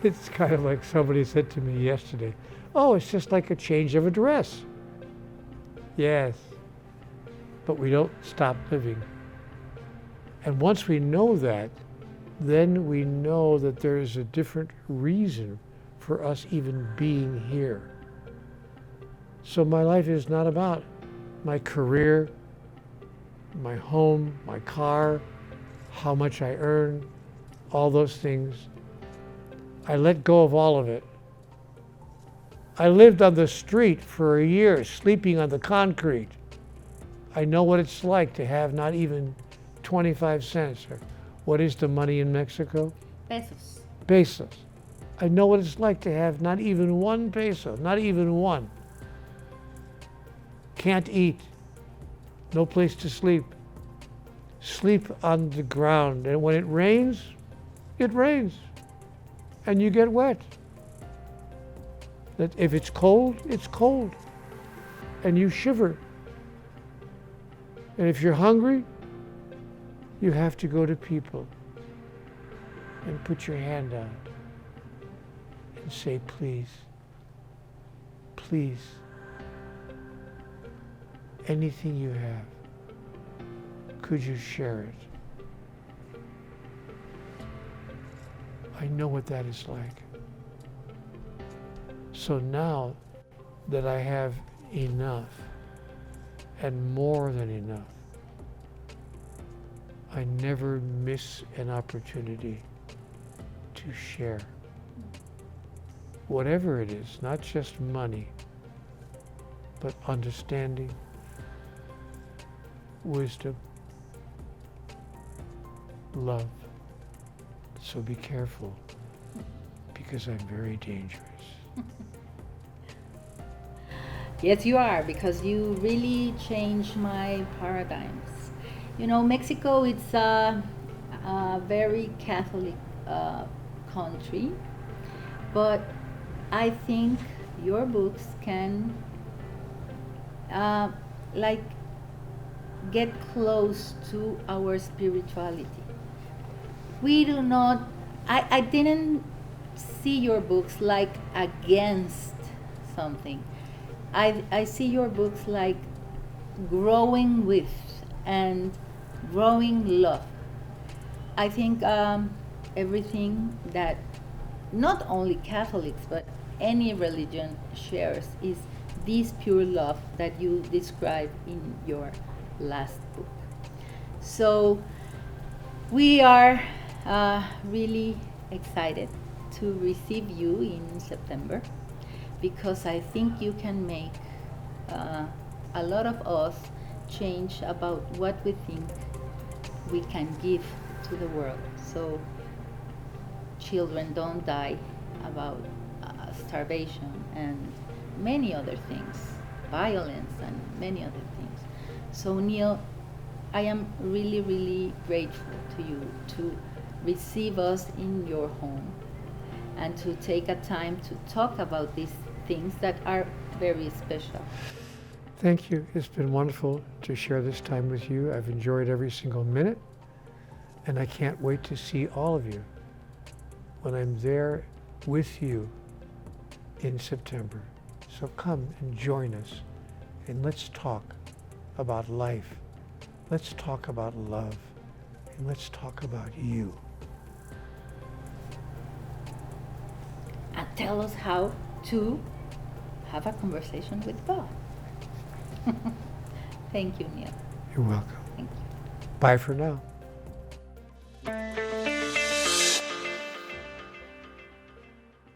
It's kind of like somebody said to me yesterday, oh, it's just like a change of address. Yes, but we don't stop living. And once we know that, then we know that there is a different reason for us even being here. So my life is not about my career, my home, my car, how much I earn, all those things. I let go of all of it. I lived on the street for a year, sleeping on the concrete. I know what it's like to have not even 25 cents, or what is the money in Mexico? Pesos. Pesos. I know what it's like to have not even 1 peso, not even one. Can't eat, no place to sleep. Sleep on the ground, and when it rains, and you get wet. That if it's cold, and you shiver. And if you're hungry, you have to go to people and put your hand out and say, please, please, anything you have, could you share it? I know what that is like. So now that I have enough and more than enough, I never miss an opportunity to share. Whatever it is, not just money, but understanding, wisdom, love. So be careful, because I'm very dangerous. Yes, you are, because you really changed my paradigms. You know, Mexico is a very Catholic country, but I think your books can like get close to our spirituality. We do not, I didn't see your books like against something. I see your books like growing with and growing love. I think everything that not only Catholics but any religion shares is this pure love that you describe in your last book. So we are really excited to receive you in September because I think you can make a lot of us change about what we think we can give to the world. So children don't die about starvation and many other things, violence and many other things. So Neil, I am really, really grateful to you to receive us in your home and to take a time to talk about these things that are very special. Thank you. It's been wonderful to share this time with you. I've enjoyed every single minute, and I can't wait to see all of you when I'm there with you in September. So come and join us, and let's talk about life. Let's talk about love, and let's talk about you. And tell us how to have a conversation with God. Thank you, Neil. You're welcome. Thank you. Bye for now.